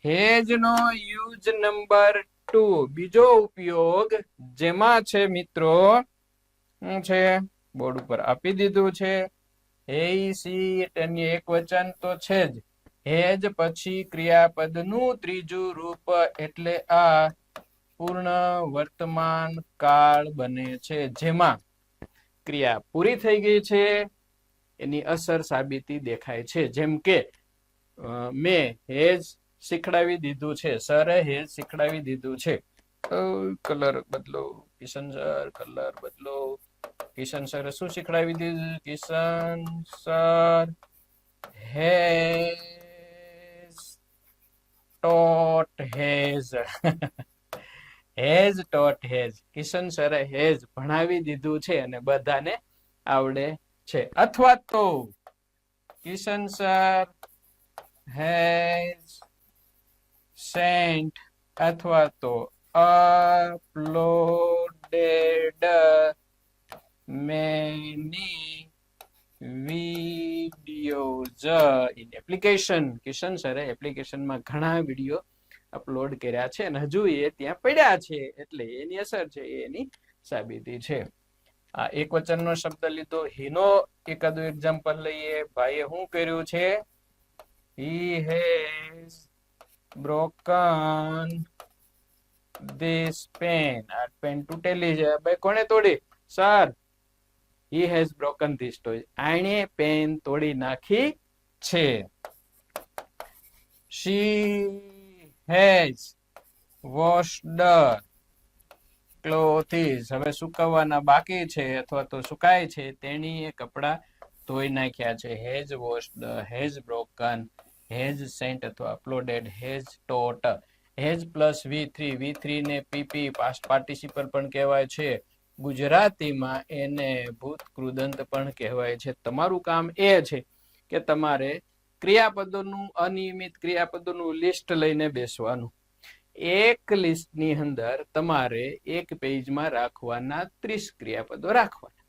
Has no use number 2 બીજો ઉપયોગ જેમાં છે મિત્રો શું છે બોર્ડ ઉપર આપી દીધું છે હે સી તેની એક વચન તો છે જ હેજ પછી ક્રિયાપદનું ત્રીજું રૂપ એટલે આ પૂર્ણ વર્તમાન કાળ બને છે જેમાં ક્રિયા પૂરી થઈ ગઈ છે એની અસર સાબિતી દેખાય છે જેમ કે મેં હેજ શીખડાવી દીધું છે સરે હેજ શીખડાવી દીધું છે કલર બદલો કિશન સર કલર બદલો કિશન સરે શું શીખડાવી દીધું Kishan sir has taught has has taught has Kishan સરે હેઝ ભણાવી દીધું છે અને બધાને આવડે છે અથવા તો કિશન સર હેઝ sent અથવા તો uploaded many videos in application Kishan સરે એપ્લિકેશનમાં ઘણા વિડીયો અપલોડ કર્યા છે અને હજુ એ ત્યાં પડ્યા છે એટલે એની અસર છે એની સાબિતી છે આ એક વચનનો શબ્દ લીધો હીનો એકાદું એક્ઝામ્પલ લઈએ ભાઈએ શું કર્યું છે he has broken this pen આ પેન તૂટેલી છે ભાઈ કોણે તોડી sir he has broken this toy આણે પેન તોડી નાખી છે she has washed clothes હવે સુકવવાના બાકી છે અથવા તો સુકાય છે તેણીએ કપડા ધોઈ નાખ્યા છે has washed has broken has sent અથવા uploaded has taught has plus v3 ને pp past participle પણ કહેવાય છે ગુજરાતીમાં એને ભૂત કૃદંત પણ કહેવાય છે તમારું કામ એ છે કે તમારે ક્રિયાપદોનું અનિયમિત ક્રિયાપદોનું લિસ્ટ લઈને બેસવાનું એક લિસ્ટની અંદર તમારે એક પેજમાં રાખવાના 30 ક્રિયાપદો રાખવાના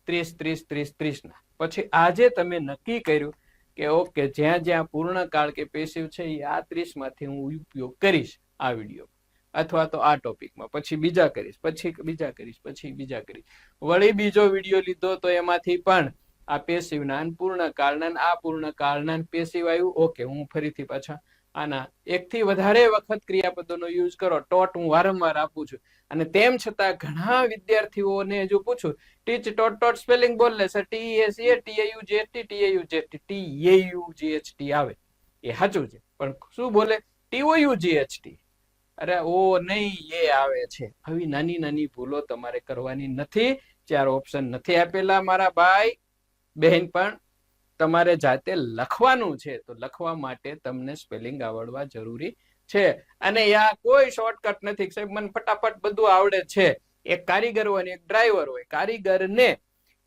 30 ના પછી આજે તમે નક્કી કર્યું કે ઓકે જ્યાં જ્યાં પૂર્ણકાળ કે પેસિવ છે એ આ 30 માંથી હું ઉપયોગ કરીશ આ વિડીયો અથવા તો આ ટોપિકમાં પછી બીજા કરીશ પછી બીજા કરીશ પછી બીજા કરીશ વળી બીજો વિડીયો લીધો તો એમાંથી પણ આ પેસિવ ના પૂર્ણકાળના આ પૂર્ણકાળના પેસિવ આવ્યું ઓકે હું ફરીથી પાછા આના એકથી વધારે વખત ક્રિયાપદોનો યુઝ કરો ટોટ હું વારંવાર આપું છું અને તેમ છતાં ઘણા વિદ્યાર્થીઓને જો પૂછું ટીચ ટોટ સ્પેલિંગ બોલ લે સર TESA આવે એ સાચું છે પણ શું બોલે TOUGHT અરે ઓ નહીં એ આવે છે આવી નાની નાની ભૂલો તમારે કરવાની નથી ચાર ઓપ્શન નથી આપેલા મારા ભાઈ બહેન પણ તમારે જાતે લખવાનું છે તો લખવા માટે તમને સ્પેલિંગ આવડવા જરૂરી છે અને યા કોઈ શોર્ટકટ નથી સાહેબ મને ફટાફટ બધું આવડે છે એક કારીગર હોય ને એક ડ્રાઈવર હોય કારીગરને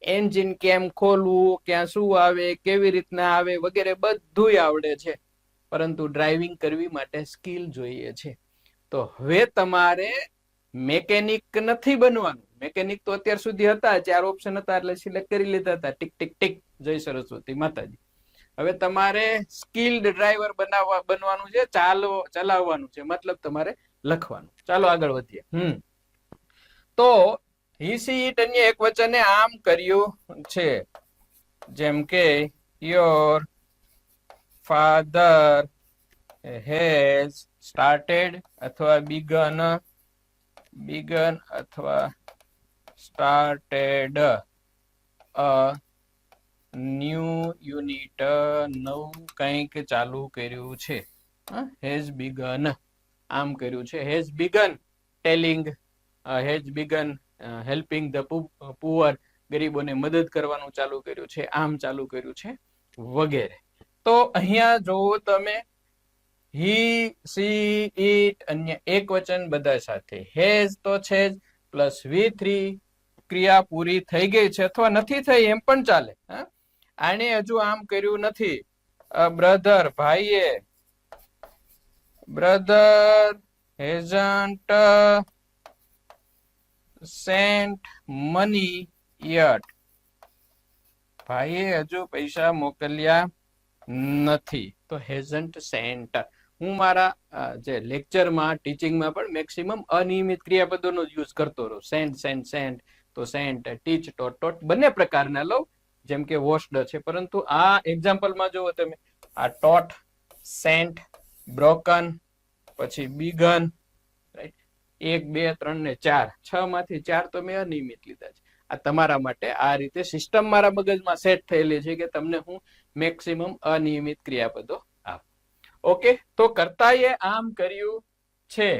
એન્જિન કેમ ખોલવું ક્યાં શું આવે કેવી રીતના આવે વગેરે બધું આવડે છે પરંતુ ડ્રાઇવિંગ કરવી માટે સ્કિલ જોઈએ છે તો હવે તમારે મેકેનિક નથી બનવાનું મેકેનિક તો અત્યાર સુધી હતા 4 ઓપ્શન હતા એટલે સિલેક્ટ કરી લીધા હતા ટીક ટીક ટીક જય સરસ્વતી માતાજી હવે તમારે સ્કિલ્ડ ડ્રાઈવર બનવાનું છે ચલાવવાનું છે મતલબ તમારે લખવાનું ચાલો આગળ વધીએ તો he she it અન્ય એક વચને આમ કર્યું છે જેમ કે your father has started અથવા begun અથવા started a new unit નવું કંઈક ચાલુ કર્યું છે has begun આમ કર્યું છે has begun telling has begun helping the poor ગરીબોને મદદ કરવાનું ચાલુ કર્યું છે આમ ચાલુ કર્યું છે વગેરે તો અહીંયા જોવો તમે he she it અન્ય એક વચન બધા સાથે has તો છે જ પ્લસ v3 ક્રિયા પૂરી થઈ ગઈ છે અથવા નથી થઈ એમ પણ ચાલે આને હજુ આમ કર્યું નથી બ્રધર ભાઈએ brother hasn't sent money yet ભાઈએ હજુ પૈસા મોકલ્યા નથી તો hasn't sent હું મારા જે લેક્ચરમાં ટીચિંગમાં પણ મેક્સિમમ અનિયમિત ક્રિયાપદોનો યુઝ કરતો રહું. સેન્ટ, તો સેન્ટ, ટીચ, ટોટ બંને પ્રકારના લઉં, જેમ કે વોશ્ડ છે. પરંતુ આ એક્ઝામ્પલમાં જુઓ તમે, આ ટોટ, સેન્ટ, બ્રોકન, પછી બીગન, રાઈટ, 1, 2, 3 ને 4, 6 માંથી 4 તો મેં અનિયમિત લીધા છે. આ તમારા માટે આ રીતે સિસ્ટમ મારા મગજમાં સેટ થયેલી છે કે તમને હું મેક્સિમમ અનિયમિત ક્રિયાપદો આપું. ઓકે, તો કર્તાએ આમ કર્યું છે.